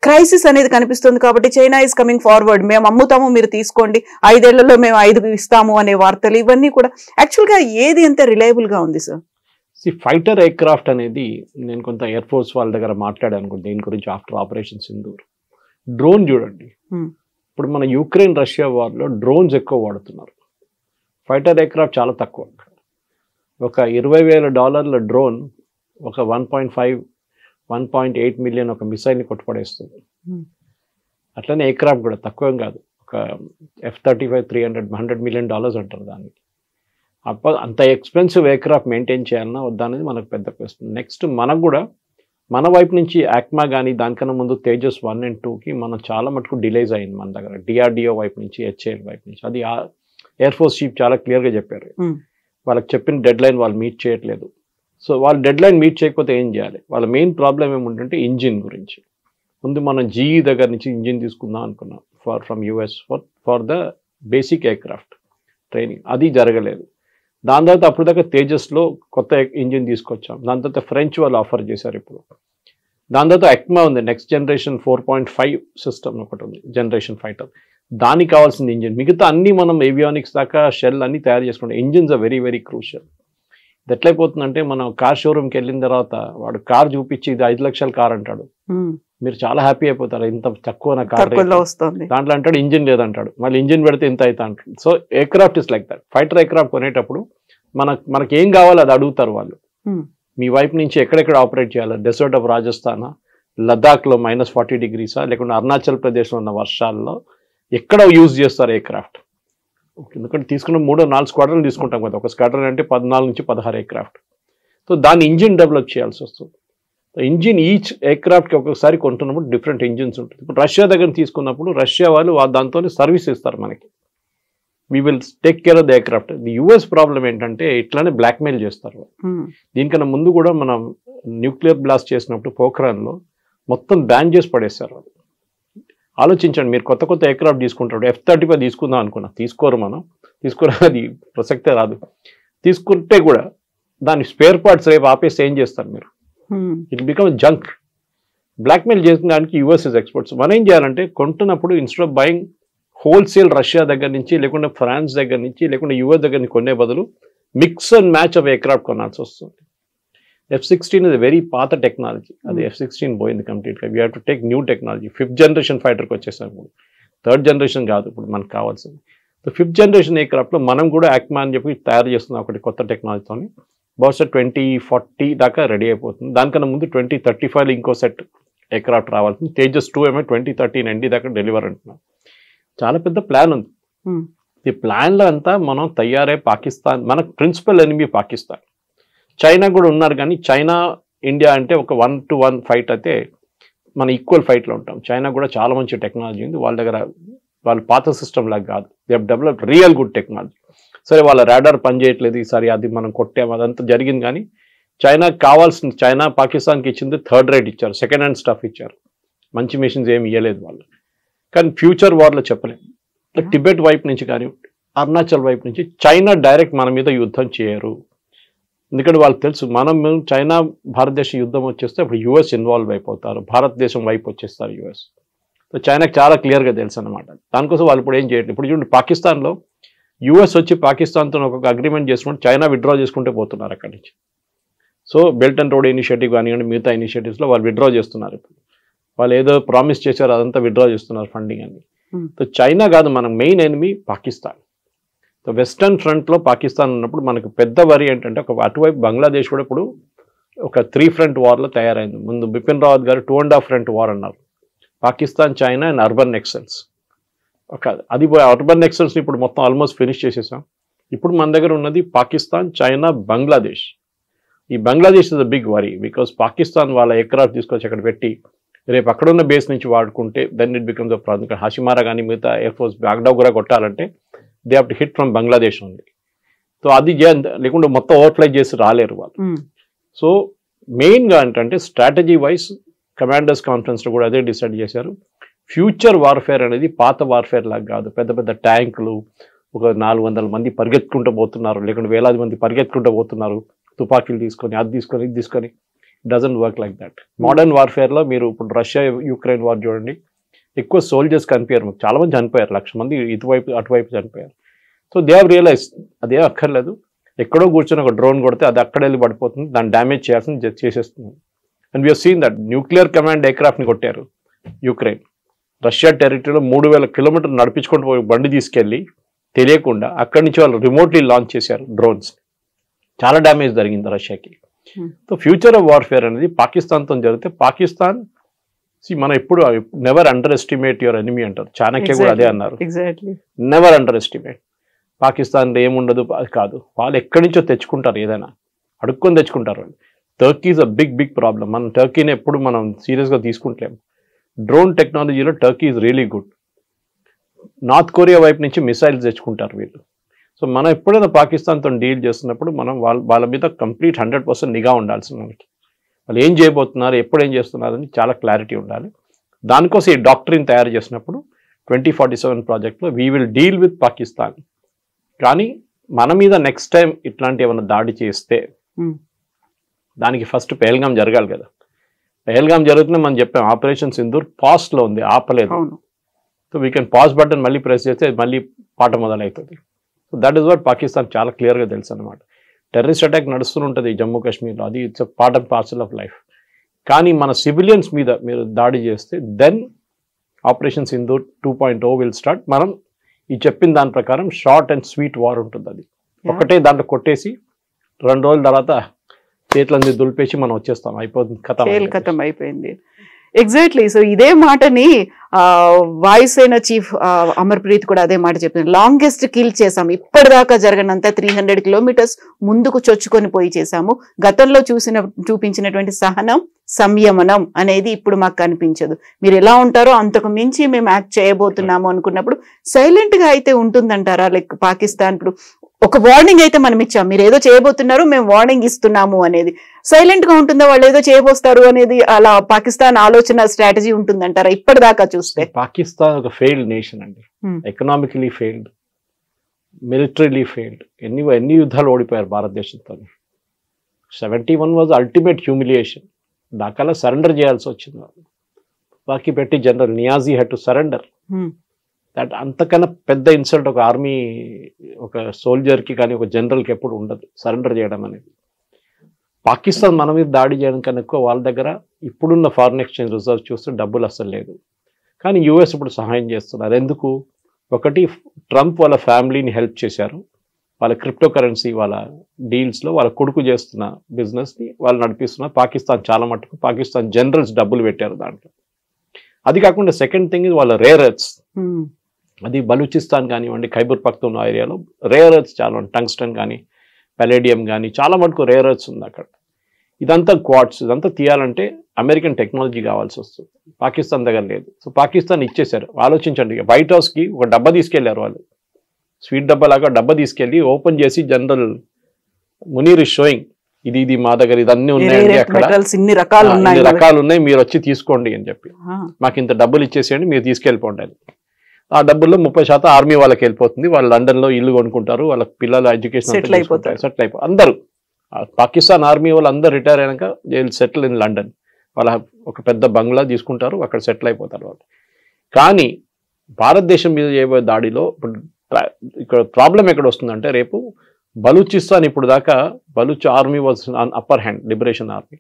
క్రైసిస్ అనేది కనిపిస్తుంది. కాబట్టి చైనా ఈజ్ కమింగ్ ఫార్వర్డ్, మేము అమ్ముతాము మీరు తీసుకోండి, 5 ఏళ్లలో మేము 5 ఇస్తాము అనే వార్తలు ఇవన్నీ కూడా యాక్చువల్గా ఏది ఎంత రిలయబుల్ గా ఉంది సార్? ఫైటర్ ఎయిర్ క్రాఫ్ట్ అనేది నేను కొంత ఎయిర్ ఫోర్స్ వాళ్ళ దగ్గర మాట్లాడాను దీని గురించి ఆఫ్టర్ ఆపరేషన్ సింధూర్. డ్రోన్ చూడండి, ఇప్పుడు మన యుక్రెయిన్ రష్యా వార్లో డ్రోన్స్ ఎక్కువ వాడుతున్నారు, ఫైటర్ ఎయిర్ క్రాఫ్ట్ చాలా తక్కువ. ఒక $20,000 డ్రోన్ ఒక 1.8 మిలియన్ ఒక మిసైల్ని కొట్టుపడేస్తుంది. అట్లనే ఎయిర్ క్రాఫ్ట్ కూడా తక్కువేం కాదు, ఒక F-35 $100 million అంటారు దానికి. అంత ఎక్స్పెన్సివ్ ఎయిర్ క్రాఫ్ట్ మెయింటైన్ చేయాలన్నా వద్దా అనేది మనకు పెద్ద క్వశ్చన్. నెక్స్ట్ మనకు కూడా మన వైపు నుంచి యాక్మా కానీ దానికన్నా ముందు తేజస్ 1 and 2కి మనం చాలా మటుకు డిలేస్ అయింది మన దగ్గర, DRDO వైపు నుంచి, HAL వైపు నుంచి. అది ఎయిర్ ఫోర్స్ చీఫ్ చాలా క్లియర్గా చెప్పారు, వాళ్ళకి చెప్పిన డెడ్ లైన్ వాళ్ళు మీట్ చేయట్లేదు. సో వాళ్ళు డెడ్ లైన్ మీట్ చేయకపోతే ఏం చేయాలి? వాళ్ళ మెయిన్ ప్రాబ్లం ఏముంటుంటే ఇంజిన్ గురించి. ముందు మనం GE దగ్గర నుంచి ఇంజిన్ తీసుకుందాం అనుకున్నాం from US for the basic air craft training, అది జరగలేదు. దాని తర్వాత అప్పుడు దాకా తేజస్లో కొత్త ఇంజిన్ తీసుకొచ్చాం, దాని తర్వాత ఫ్రెంచ్ వాళ్ళు ఆఫర్ చేశారు ఇప్పుడు. దాని తర్వాత ఎక్మా ఉంది, నెక్స్ట్ జనరేషన్ 4.5 సిస్టమ్ ఒకటి ఉంది, జనరేషన్ ఫైటర్, దానికి కావాల్సిన ఇంజిన్. మిగతా అన్ని మనం ఏవియానిక్స్ దాకా షెల్ అన్ని తయారు చేసుకుంటాం. Engines are very very crucial. ఇది ఎట్లయిపోతుందంటే మనం కార్ షోరూమ్కి వెళ్ళిన తర్వాత వాడు కార్ చూపించి ఇది 5 లక్షల కార్ అంటాడు, మీరు చాలా హ్యాపీ అయిపోతారు, ఇంత తక్కువ నా కార్ వస్తుంది, దాంట్లో అంటాడు ఇంజిన్ లేదంటాడు, మళ్ళీ ఇంజిన్ పెడితే ఇంత అవుతా అంటాడు. So air craft is like that. Fighter air craft కొనేటప్పుడు మనకి ఏం కావాలో అది అడుగుతారు వాళ్ళు. మీ వైపు నుంచి ఎక్కడెక్కడ ఆపరేట్ చేయాలి, డెసర్ట్ ఆఫ్ రాజస్థాన్, లద్దాఖ్లో -40 degrees, లేకుంటే అరుణాచల్ ప్రదేశ్లో ఉన్న వర్షాల్లో ఎక్కడ యూజ్ చేస్తారు ఎయిర్ క్రాఫ్ట్. ఎందుకంటే తీసుకున్న 3-4 స్క్వాడ్రన్లు తీసుకుంటాం కదా, ఒక స్క్వాడ్రన్ అంటే 14 నుంచి 16 ఎయిర్ క్రాఫ్ట్. సో దాని ఇంజిన్ డెవలప్ చేయాల్సి వస్తుంది. ఇంజిన్ ఈచ్ ఎయిర్ క్రాఫ్ట్కి ఒక్కొక్కసారి కొంటున్నప్పుడు డిఫరెంట్ ఇంజిన్స్ ఉంటుంది. ఇప్పుడు రష్యా దగ్గర తీసుకున్నప్పుడు రష్యా వాళ్ళు దాంతో సర్వీస్ ఇస్తారు మనకి, we will take care of the air craft. The US problem ఏంటంటే ఇట్లానే బ్లాక్మెయిల్ చేస్తారు. దీనికన్నా ముందు కూడా మనం న్యూక్లియర్ బ్లాస్ట్ చేసినప్పుడు పోఖ్రాన్లో మొత్తం బ్యాన్ చేసి పడేస్తారు. ఆలోచించండి, మీరు కొత్త కొత్త ఎయిర్ క్రాఫ్ట్ తీసుకుంటారు, F-35 తీసుకుందాం అనుకున్నా, తీసుకోరు, అది ప్రసక్తే రాదు. తీసుకుంటే కూడా దాని స్పేర్ పార్ట్స్ రేపు ఆపేసి ఏం చేస్తారు మీరు? It become junk. బ్లాక్మెయిల్ చేసిన దానికి US ఇస్ ఎక్స్పర్ట్స్. మనం ఏం చేయాలంటే కొంటున్నప్పుడు instead of buying wholesale Russia దగ్గర నుంచి, లేకుంటే ఫ్రాన్స్ దగ్గర నుంచి, లేకుంటే US దగ్గర నుంచి కొనే బదులు mix and match of air craft కొనాల్సి వస్తుంది. F-16 ఇస్ వెరీ పాత టెక్నాలజీ, అది F-16 పోయింది కంప్లీట్గా. We have to take new technology. 5th generation ఫైటర్కి వచ్చేసాం, 3rd generation కాదు ఇప్పుడు మనకు కావాల్సింది. సో 5th generation ఎయిర్ క్రాఫ్ట్లో మనం కూడా యాక్మా అని చెప్పి తయారు చేస్తున్నాం ఒకటి కొత్త టెక్నాలజీతో. బహుశా 2040 దాకా రెడీ అయిపోతుంది. దానికన్నా ముందు 2035 ఇంకో సెట్ ఎయిర్ క్రాఫ్ట్ రావాల్సింది. తేజస్ 2 ఏమో 2013 ఎండి దాకా డెలివర్ అంటున్నాం. చాలా పెద్ద ప్లాన్ ఉంది. ఈ ప్లాన్లో అంతా మనం తయారై పాకిస్తాన్, మనకు ప్రిన్సిపల్ ఎనిమీ పాకిస్తాన్. చైనా కూడా ఉన్నారు, కానీ చైనా ఇండియా అంటే ఒక 1-to-1 ఫైట్ అయితే మన ఈక్వల్ ఫైట్లో ఉంటాం. చైనా కూడా చాలా మంచి టెక్నాలజీ ఉంది వాళ్ళ దగ్గర, వాళ్ళ పాత సిస్టమ్ లాగా కాదు, they have developed real good technology. సరే వాళ్ళ రాడార్ పనిచేయట్లేదు ఈసారి, అది మనం కొట్టాము, అదంతా జరిగింది. కానీ చైనాకి కావాల్సింది, చైనా పాకిస్తాన్కి ఇచ్చింది 3rd rate ఇచ్చారు, సెకండ్ హ్యాండ్ స్టఫ్ ఇచ్చారు, మంచి మిషన్స్ ఏమి ఇవ్వలేదు వాళ్ళు. కానీ ఫ్యూచర్ వార్లో చెప్పలేము. టిబెట్ వైపు నుంచి కానీ అరుణాచల్ వైపు నుంచి చైనా డైరెక్ట్ మన మీద యుద్ధం చేయరు. ఎందుకంటే వాళ్ళకి తెలుసు మనం చైనా భారతదేశ యుద్ధం వచ్చేస్తే అప్పుడు US ఇన్వాల్వ్ అయిపోతారు, భారతదేశం వైపు వచ్చేస్తారు US. సో చైనాకి చాలా క్లియర్గా తెలుసు అనమాట. దానికోసం వాళ్ళు ఇప్పుడు ఏం చేయట్లేదు. ఇప్పుడు చూడండి, పాకిస్తాన్లో US వచ్చి పాకిస్తాన్తో ఒక అగ్రిమెంట్ చేసుకుంటే చైనా విత్డ్రా చేసుకుంటే పోతున్నారు అక్కడి నుంచి. So belt and road initiative కానివ్వండి, మిగతా ఇనిషియేటివ్స్లో వాళ్ళు విత్డ్రా చేస్తున్నారు. ఇప్పుడు వాళ్ళు ఏదో ప్రామిస్ చేశారు అదంతా విత్డ్రా చేస్తున్నారు ఫండింగ్ అని. సో చైనా కాదు మన main enemy Pakistan. So western ఫ్రంట్లో పాకిస్తాన్ ఉన్నప్పుడు మనకు పెద్ద వరి ఏంటంటే ఒక అటువైపు బంగ్లాదేశ్ కూడా ఇప్పుడు ఒక 3 front వార్లో తయారైంది. ముందు బిపిన్ రావత్ గారు 2.5 front వార్ అన్నారు, పాకిస్తాన్, చైనా అండ్ అర్బన్ నెక్సల్స్. అది అర్బన్ నెక్సల్స్ని ఇప్పుడు మొత్తం ఆల్మోస్ట్ ఫినిష్ చేసేసాం. ఇప్పుడు మన దగ్గర ఉన్నది పాకిస్తాన్, చైనా, బంగ్లాదేశ్. ఈ Bangladesh is a big worry because Pakistan వాళ్ళ ఎయిర్ క్రాఫ్ట్ తీసుకొచ్చి అక్కడ పెట్టి రేపు అక్కడున్న బేస్ నుంచి వాడుకుంటే then it becomes a problem. Hashimara కానీ మిగతా ఎయిర్ ఫోర్స్ బాగ్డోగ్రా కొట్టాలంటే they have to hit from Bangladesh ఉంది. సో అది లేకుంటే మొత్తం ఓవర్ఫ్లై చేసి రాలేరు వాళ్ళు. సో మెయిన్గా ఏంటంటే స్ట్రాటజీ వైజ్ కమాండర్స్ కాన్ఫరెన్స్లో కూడా అదే డిసైడ్ చేశారు. ఫ్యూచర్ వార్ఫేర్ అనేది పాత వార్ఫేర్ లాగా కాదు. పెద్ద పెద్ద ట్యాంకులు, ఒక 400 మంది పరిగెత్తుకుంటూ పోతున్నారు, లేకుంటే వేలాది మంది పరిగెత్తుకుంటూ పోతున్నారు, తుపాకీలు తీసుకొని అది తీసుకొని ఇది తీసుకొని. Doesn't work like that. Modern వార్ఫేర్లో మీరు ఇప్పుడు రష్యా యుక్రెయిన్ వార్ చూడండి, ఎక్కువ సోల్జర్స్ కనిపించారు, చాలా మంది చనిపోయారు, 1,00,000 మంది ఇటువైపు అటువైపు చనిపోయారు. సో దే హావ్ రియలైజ్ అదే అక్కర్లేదు, ఎక్కడో కూర్చొని ఒక డ్రోన్ కొడితే అది అక్కడ వెళ్ళి పడిపోతుంది, దాన్ని డ్యామేజ్ చేయాల్సింది చేసేస్తుంది. And we are seen that nuclear command ఎయిర్క్రాఫ్ట్ని కొట్టారు యుక్రెయిన్. రష్యా టెరిటరీలో 3,000 కిలోమీటర్లు నడిపించుకుంటూ పోయి బండి తీసుకెళ్ళి తెలియకుండా అక్కడి నుంచి వాళ్ళు రిమోట్లీ లాంచ్ చేశారు డ్రోన్స్. చాలా డ్యామేజ్ జరిగింది రష్యాకి. సో ఫ్యూచర్ ఆఫ్ వార్ఫేర్ అనేది పాకిస్తాన్తో జరిగితే పాకిస్తాన్ మనం ఎప్పుడు never under estimate your enemy అంటారు. చాణక్య కూడా అదే అన్నారు, నెవర్ అండర్ ఎస్టిమేట్. పాకిస్తాన్లో ఏముండదు అది కాదు, వాళ్ళు ఎక్కడి నుంచో తెచ్చుకుంటారు, ఏదైనా అడుక్కొని తెచ్చుకుంటారు వాళ్ళు. Turkey is a big problem. మనం టర్కీని ఎప్పుడు మనం సీరియస్గా తీసుకుంటలేము. డ్రోన్ టెక్నాలజీలో Turkey is really good. North Korea వైపు నుంచి మిసైల్స్ తెచ్చుకుంటారు వీళ్ళు. సో మనం ఎప్పుడైనా పాకిస్తాన్తో డీల్ చేస్తున్నప్పుడు మనం వాళ్ళ మీద కంప్లీట్ 100% నిఘా ఉండాల్సింది. మనకి వాళ్ళు ఏం చేయబోతున్నారు, ఎప్పుడు ఏం చేస్తున్నారు అని చాలా క్లారిటీ ఉండాలి. దానికోసం ఈ డాక్టరీని తయారు చేసినప్పుడు 2047 ప్రాజెక్ట్లో we will deal with Pakistan. కానీ మన మీద నెక్స్ట్ టైం ఇట్లాంటి ఏమైనా దాడి చేస్తే దానికి ఫస్ట్ పెహల్గాం జరగాలి కదా. పెహల్గాం జరుగుతున్నా మనం చెప్పాం ఆపరేషన్ సింధూర్ పాస్ట్లో ఉంది, ఆపలేదు. So we can pass button మళ్ళీ ప్రెస్ చేస్తే మళ్ళీ పాట మొదలవుతుంది. So that is what Pakistan చాలా క్లియర్గా తెలుసు అనమాట. టెర్రరిస్ట్ అటాక్ నడుస్తుంటుంది జమ్మూ కాశ్మీర్లో, అది it's part and parcel of life. కానీ మన సివిలియన్స్ మీద మీరు దాడి చేస్తే then operation Sindoor 2.0 will start. మనం ఈ చెప్పిన దాని ప్రకారం షార్ట్ అండ్ స్వీట్ వార్ ఉంటుంది. అది ఒకటే దాంట్లో కొట్టేసి 2 రోజుల తర్వాత చేతులన్నీ దులిపేసి మనం వచ్చేస్తాం, అయిపోతుంది, కథం అయిపోయింది. ఎగ్జాక్ట్లీ. సో ఇదే మాటని వాయుసేన చీఫ్ అమర్ప్రీత్ కూడా అదే మాట చెప్పింది. లాంగెస్ట్ కిల్ చేసాము, ఇప్పటిదాకా జరగనంత 300 కిలోమీటర్స్ ముందుకు చొచ్చుకొని పోయి చేశాము. గతంలో చూపించినటువంటి సహనం, సంయమనం అనేది ఇప్పుడు మాకు కనిపించదు. మీరు ఎలా ఉంటారో అంతకు మించి మేము యాక్ట్ చేయబోతున్నాము అనుకున్నప్పుడు సైలెంట్ గా అయితే ఉంటుందంటారా? లైక్ పాకిస్తాన్ ఇప్పుడు ఒక వార్నింగ్ అయితే మనం ఇచ్చాం, మీరు ఏదో చేయబోతున్నారు, మేము వార్నింగ్ ఇస్తున్నాము అనేది. సైలెంట్ గా ఉంటుందా, వాళ్ళు ఏదో చేయబోస్తారు అనేది? అలా పాకిస్తాన్ ఆలోచన స్ట్రాటజీ ఉంటుందంటారా ఇప్పటిదాకా చూస్తే? పాకిస్తాన్ ఒక ఫెయిల్డ్ నేషన్ అండి. Economically failed, militarily failed. ఎన్ని యుద్ధాలు ఓడిపోయారు భారతదేశంతో. 71 వాజ్ అల్టిమేట్ హ్యూమిలియేషన్. ఢాకాలో సరెండర్ చేయాల్సి వచ్చింది. బాకీ పెట్టి general Niazi had to surrender. That అంతకన్నా పెద్ద ఇన్సల్ట్ ఒక ఆర్మీ, ఒక సోల్జర్కి కానీ ఒక జనరల్కి ఎప్పుడు ఉండదు సరెండర్ చేయడం అనేది. పాకిస్తాన్ మన మీద దాడి చేయడం కన్నా ఎక్కువ వాళ్ళ దగ్గర ఇప్పుడున్న ఫారిన్ ఎక్స్చేంజ్ రిజర్వ్ చూస్తే డబ్బులు అస్సలు లేదు. కానీ యూఎస్ ఇప్పుడు సహాయం చేస్తున్నారు. ఎందుకు? ఒకటి, ట్రంప్ వాళ్ళ ఫ్యామిలీని హెల్ప్ చేశారు. వాళ్ళ క్రిప్టో కరెన్సీ వాళ్ళ డీల్స్లో వాళ్ళ కొడుకు చేస్తున్న బిజినెస్ని వాళ్ళు నడిపిస్తున్నారు. పాకిస్తాన్ చాలా మటుకు పాకిస్తాన్ జనరల్స్ డబ్బులు పెట్టారు దాంట్లో. అది కాకుండా సెకండ్ థింగ్ ఇది వాళ్ళ రేర్ ఎర్త్స్. అది బలూచిస్తాన్ కానివ్వండి, ఖైబర్ పఖ్తూన్ఖా ఏరియాలో రేర్ ఎర్త్స్ చాలా, టంగ్స్టన్ కానీ పెలేడియం కానీ చాలా మటుకు రేర్ ఎర్త్స్ ఉంది అక్కడ. ఇదంతా క్వార్ట్స్, ఇదంతా తీయాలంటే అమెరికన్ టెక్నాలజీ కావాల్సి వస్తుంది. పాకిస్తాన్ దగ్గర లేదు. సో పాకిస్తాన్ ఇచ్చేశారు. ఆలోచించండి, వైట్ హౌస్కి ఒక డబ్బా తీసుకెళ్లారు వాళ్ళు, స్వీట్ డబ్బా లాగా డబ్బా తీసుకెళ్ళి ఓపెన్ చేసి జనరల్ మునీర్ ఇస్ షోయింగ్ ఇది మా దగ్గర ఇదన్నీ ఉన్నాయండి, అక్కడ ఇన్ని రకాలు ఉన్నాయి, మీరు వచ్చి తీసుకోండి అని చెప్పి, మాకు ఇంత డబ్బులు ఇచ్చేసేయండి, మీరు తీసుకెళ్ళిపోండి. ఆ డబ్బుల్లో 30% ఆర్మీ వాళ్ళకి వెళ్ళిపోతుంది. వాళ్ళు లండన్లో ఇల్లు కొనుక్కుంటారు, వాళ్ళ పిల్లల ఎడ్యుకేషన్ సెటిల్ అయిపోతారు అందరూ. పాకిస్తాన్ ఆర్మీ వాళ్ళు అందరూ రిటైర్ అయినాక సెటిల్ ఇన్ లండన్, వాళ్ళ ఒక పెద్ద బంగ్లా తీసుకుంటారు, అక్కడ సెటిల్ అయిపోతారు వాళ్ళు. కానీ భారతదేశం మీద చేయబోయే దాడిలో ఇప్పుడు ఇక్కడ ప్రాబ్లం ఎక్కడ వస్తుందంటే, రేపు బలూచిస్తాన్ ఇప్పుడు దాకా Baloch army was upper hand, liberation army.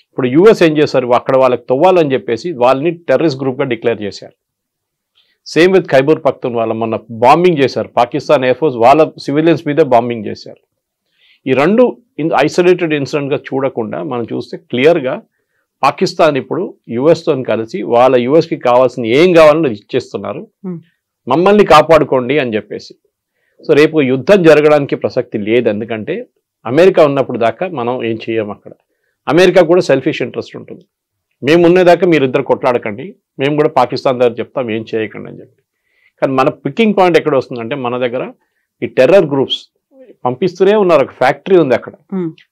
ఇప్పుడు యూఎస్ ఏం చేశారు, అక్కడ వాళ్ళకి తవ్వాలని చెప్పేసి వాళ్ళని టెర్రరిస్ట్ గ్రూప్గా డిక్లేర్ చేశారు. సేమ్ విత్ ఖైబర్ పఖ్తూన్ వాళ్ళ మొన్న బాంబింగ్ చేశారు. పాకిస్తాన్ ఎయిర్ ఫోర్స్ వాళ్ళ సివిలియన్స్ మీదే బాంబింగ్ చేశారు. ఈ రెండు ఐసోలేటెడ్ ఇన్సిడెంట్గా చూడకుండా మనం చూస్తే క్లియర్గా పాకిస్తాన్ ఇప్పుడు యుఎస్తో కలిసి వాళ్ళ యుఎస్కి కావాల్సిన ఏం కావాలని ఇచ్చేస్తున్నారు, మమ్మల్ని కాపాడుకోండి అని చెప్పేసి. సో రేపు యుద్ధం జరగడానికి ప్రసక్తి లేదు. ఎందుకంటే అమెరికా ఉన్నప్పుడు దాకా మనం ఏం చేయం అక్కడ. అమెరికా కూడా సెల్ఫిష్ ఇంట్రెస్ట్ ఉంటుంది. మేము ఉన్నదాకా మీరిద్దరు కొట్లాడకండి, మేము కూడా పాకిస్తాన్ దగ్గర చెప్తాం ఏం చేయకండి అని చెప్పి. కానీ మన పికింగ్ పాయింట్ ఎక్కడ వస్తుందంటే, మన దగ్గర ఈ టెర్రర్ గ్రూప్స్ పంపిస్తూనే ఉన్నారు. ఒక ఫ్యాక్టరీ ఉంది అక్కడ,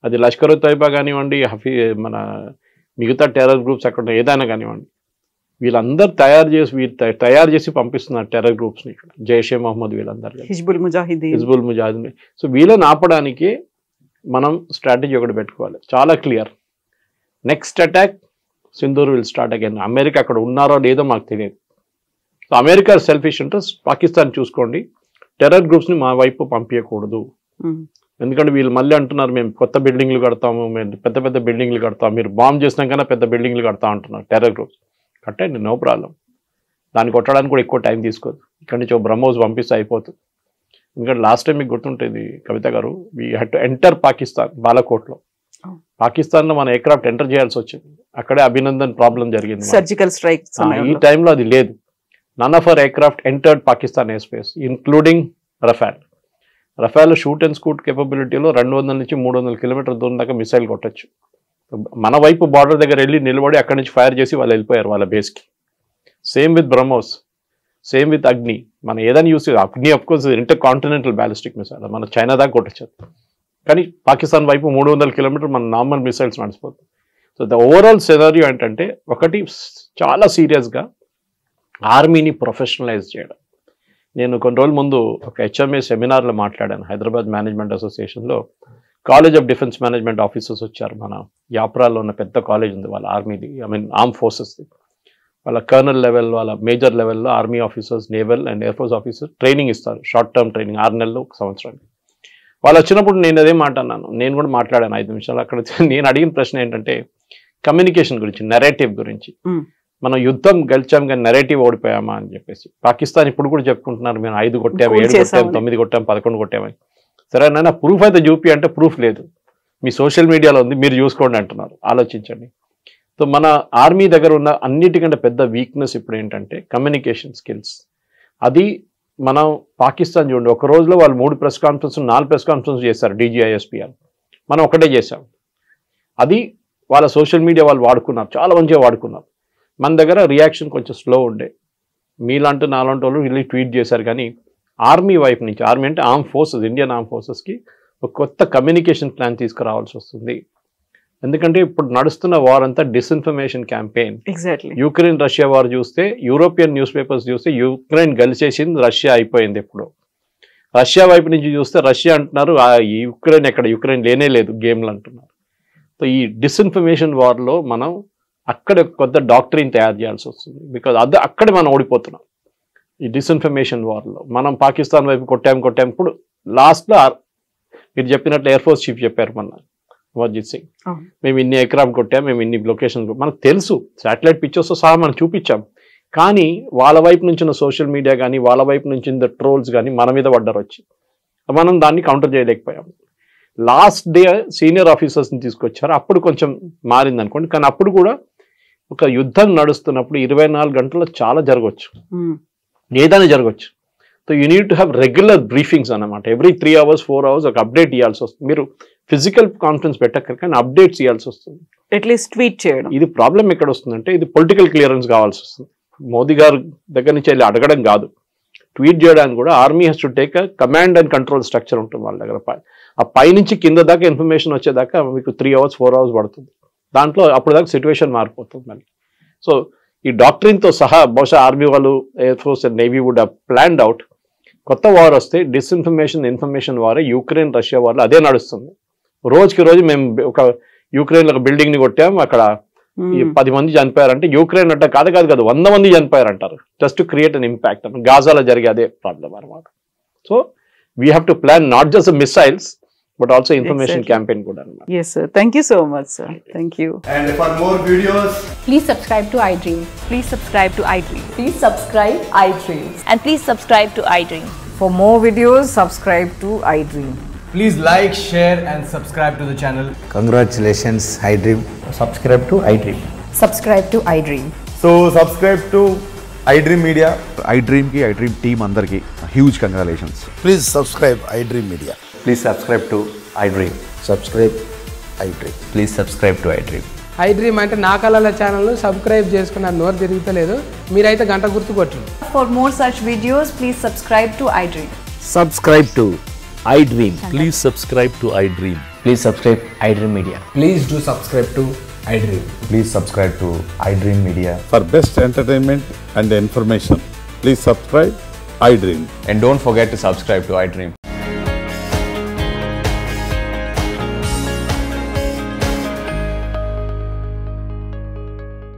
అది లష్కర్ తోయిబా కానివ్వండి, మన మిగతా టెర్రర్ గ్రూప్స్ అక్కడ ఏదైనా కానివ్వండి, వీళ్ళందరూ తయారు చేసి పంపిస్తున్నారు టెర్రర్ గ్రూప్స్ని ఇక్కడ. జైషే మహమ్మద్ వీళ్ళందరూ, హిజ్బుల్ ముజాహిదీన్. సో వీళ్ళని ఆపడానికి మనం స్ట్రాటజీ ఒకటి పెట్టుకోవాలి, చాలా clear. Next attack Sindoor will start again. America అక్కడ ఉన్నారో లేదో మాకు తెలియదు. So America selfish interest, Pakistan చూసుకోండి, టెర్రర్ గ్రూప్స్ని మా వైపు పంపించకూడదు. ఎందుకంటే వీళ్ళు మళ్ళీ అంటున్నారు మేము కొత్త బిల్డింగ్లు కడతాము, మేము పెద్ద పెద్ద బిల్డింగ్లు కడతాము, మీరు బాంబ్ చేసినాకన్నా పెద్ద బిల్డింగ్లు కడతా అంటున్నారు టెర్రర్ గ్రూప్స్. కట్టండి, నో ప్రాబ్లం. దాన్ని కొట్టడానికి కూడా ఎక్కువ టైం తీసుకోదు. ఇక్కడి నుంచి బ్రహ్మోస్ పంపిస్తే అయిపోతుంది. ఎందుకంటే లాస్ట్ టైం మీకు గుర్తుంటుంది Kavitha garu, we had to enter Pakistan, బాలాకోట్లో. పాకిస్తాన్లో మన ఎయిర్క్రాఫ్ట్ ఎంటర్ చేయాల్సి వచ్చింది. అక్కడే అభినందన్ ప్రాబ్లం జరిగింది, సర్జికల్ స్ట్రైక్. ఈ టైంలో అది లేదు. None of our aircraft entered Pakistan airspace, including Rafale. Rafale shoot and scoot కేపబిలిటీలో 200 నుంచి 300 కిలోమీటర్ దూరం దాకా మిసైల్ కొట్టచ్చు. మన వైపు బార్డర్ దగ్గర వెళ్ళి నిలబడి అక్కడి నుంచి ఫైర్ చేసి వాళ్ళు వెళ్ళిపోయారు వాళ్ళ బేస్కి. Same with BrahMos, same with Agni. మనం ఏదైనా యూస్ చేయాలి. Agni of course intercontinental ballistic missile, మన చైనా దాకా కొట్టచ్చు. కానీ పాకిస్తాన్ వైపు 300 కిలోమీటర్ మన నార్మల్ మిసైల్స్ నడిచిపోతుంది. సో ద ఓవరాల్ సినారియో ఏంటంటే, ఒకటి చాలా సీరియస్గా ఆర్మీని ప్రొఫెషనలైజ్ చేయడం. నేను కొన్ని రోజుల ముందు ఒక హెచ్ఎంఏ సెమినార్లో మాట్లాడాను, హైదరాబాద్ మేనేజ్మెంట్ అసోసియేషన్లో. College of defence management officers వచ్చారు. మన యాప్రాలో ఉన్న పెద్ద కాలేజ్ ఉంది వాళ్ళ ఆర్మీది, ఆర్మ్ ఫోర్సెస్ది. వాళ్ళ కర్నల్ లెవెల్, వాళ్ళ మేజర్ లెవెల్లో army officers, naval and air force officers training ఇస్తారు, షార్ట్ టర్మ్ ట్రైనింగ్, 6 నెలలు 1 సంవత్సరానికి. వాళ్ళు వచ్చినప్పుడు నేను అదే మాట అన్నాను, నేను కూడా మాట్లాడాను 5 నిమిషాలు అక్కడ. నేను అడిగిన ప్రశ్న ఏంటంటే కమ్యూనికేషన్ గురించి, నెరేటివ్ గురించి. మనం యుద్ధం గెలిచాం కానీ నెరేటివ్ ఓడిపోయామా అని చెప్పేసి. పాకిస్తాన్ ఇప్పుడు కూడా చెప్పుకుంటున్నారు మేము 5 కొట్టాము, 7 కొట్టాము, 9 కొట్టాము, 11 కొట్టామని. సరే నాయన ప్రూఫ్ అయితే చూపి అంటే ప్రూఫ్ లేదు, మీ సోషల్ మీడియాలో ఉంది, మీరు చూసుకోండి అంటున్నారు. ఆలోచించండి. సో మన ఆర్మీ దగ్గర ఉన్న అన్నిటికంటే పెద్ద వీక్నెస్ ఇప్పుడు ఏంటంటే కమ్యూనికేషన్ స్కిల్స్. అది మనం పాకిస్తాన్ చూడండి, ఒక రోజులో వాళ్ళు 3 ప్రెస్ కాన్ఫరెన్స్ 4 ప్రెస్ కాన్ఫరెన్స్ చేశారు DGISPR, మనం ఒకటే చేశాం. అది వాళ్ళ సోషల్ మీడియా వాళ్ళు వాడుకున్నారు, చాలా మంచిగా వాడుకున్నారు. మన దగ్గర రియాక్షన్ కొంచెం స్లో ఉండే. మీలాంటి నాలాంటి వాళ్ళు వీళ్ళు ట్వీట్ చేశారు. కానీ ఆర్మీ వైపు నుంచి, ఆర్మీ అంటే ఆర్మ్ ఫోర్సెస్, ఇండియన్ ఆర్మ్ ఫోర్సెస్కి ఒక కొత్త కమ్యూనికేషన్ ప్లాన్ తీసుకురావాల్సి వస్తుంది. ఎందుకంటే ఇప్పుడు నడుస్తున్న వార్ అంతా disinformation campaign. Exactly. Ukraine Russia war చూస్తే, యూరోపియన్ న్యూస్ పేపర్స్ చూస్తే యుక్రెయిన్ గెలిచేసింది, రష్యా అయిపోయింది. ఎప్పుడు రష్యా వైపు నుంచి చూస్తే రష్యా అంటున్నారు యుక్రెయిన్ ఎక్కడ, యుక్రెయిన్ లేనే లేదు గేమ్లు అంటున్నారు. సో ఈ డిస్ఇన్ఫర్మేషన్ వార్లో మనం అక్కడ కొత్త డాక్టరీని తయారు చేయాల్సి వస్తుంది. బికాజ్ అక్కడే మనం ఓడిపోతున్నాం ఈ డిస్ఇన్ఫర్మేషన్ వార్లో. మనం పాకిస్తాన్ వైపు కొట్టాం. ఇప్పుడు లాస్ట్లో మీరు చెప్పినట్లు ఎయిర్ ఫోర్స్ చీఫ్ చెప్పారు మొన్న, అమర్జిత్ సింగ్, మేము ఇన్ని ఎయిర్క్రాఫ్ట్ కొట్టాం, మేము ఇన్ని లొకేషన్. మనకు తెలుసు, శాటిలైట్ పిక్చర్స్తో సహా మనం చూపించాం. కానీ వాళ్ళ వైపు నుంచి ఉన్న సోషల్ మీడియా కానీ, వాళ్ళ వైపు నుంచి ఉన్న ట్రోల్స్ కానీ మన మీద పడ్డారు వచ్చి, మనం దాన్ని కౌంటర్ చేయలేకపోయాం. లాస్ట్ డే సీనియర్ ఆఫీసర్స్ని తీసుకొచ్చారు, అప్పుడు కొంచెం మారింది అనుకోండి. కానీ అప్పుడు కూడా ఒక యుద్ధం నడుస్తున్నప్పుడు 24 గంటల్లో చాలా జరగవచ్చు, ఏదైనా జరగవచ్చు. So you need to have regular briefings అన్నమాట. ఎవ్రీ 3 hours 4 hours ఒక అప్డేట్ ఇవ్వాల్సి వస్తుంది. మీరు ఫిజికల్ కాన్ఫరెన్స్ పెట్టక్కర్ కానీ అప్డేట్స్ ఇవ్వాల్సి వస్తుంది, అట్లీస్ట్ ట్వీట్ చేయడం. ఇది ప్రాబ్లం ఎక్కడ వస్తుందంటే, ఇది పొలిటికల్ క్లియరెన్స్ కావాల్సి వస్తుంది. మోదీ గారి దగ్గర నుంచి వెళ్ళి అడగడం కాదు, ట్వీట్ చేయడానికి కూడా army has to take command and control structure ఉంటుంది వాళ్ళ దగ్గర. ఆ పైనుంచి కింద దాకా ఇన్ఫర్మేషన్ వచ్చేదాకా మీకు 3 hours 4 hours పడుతుంది. దాంట్లో అప్పుడు దాకా సిచ్యువేషన్ మారిపోతుంది మళ్ళీ. సో ఈ డాక్టరీన్తో సహా బహుశా ఆర్మీ వాళ్ళు, air force and navy would have planned out. కొత్త వార్ వస్తే ఇన్ఫర్మేషన్ వారే, యుక్రెయిన్ రష్యా వార్లో అదే నడుస్తుంది. రోజుకి రోజు మేము ఒక యుక్రెయిన్లో ఒక బిల్డింగ్ని కొట్టాము, అక్కడ 10 మంది చనిపోయారంటే యుక్రెయిన్ అంటే కాదు 100 మంది చనిపోయారంటారు, just to create an impact. గాజాలో జరిగే అదే ప్రాబ్లం అనమాట. So we have to plan not just missiles but also information campaign kuda. Yes sir, thank you so much sir, thank you. And for more videos, please subscribe to iDream. Please subscribe to iDream. Please subscribe iDream. And please subscribe to iDream. For more videos, subscribe to iDream. please like, share and subscribe to the channel. Congratulations iDream. Subscribe to iDream. Subscribe to iDream. So subscribe to iDream Media. iDream ki iDream team andarki huge congratulations. Please subscribe iDream Media. Please subscribe to iDream. Subscribe iDream. Please subscribe to iDream. iDream అంటే నా కళల channel subscribe చేసుకున్న నోరు తిరుగుతలేదు, మీరైతే గంట గుర్తు కొట్టండి. For more such videos, please subscribe to iDream. Subscribe to iDream. Please subscribe to iDream. Please subscribe iDream Media. Please do subscribe to iDream. Please subscribe to iDream Media. For best entertainment and information, please subscribe iDream. And don't forget to subscribe to iDream.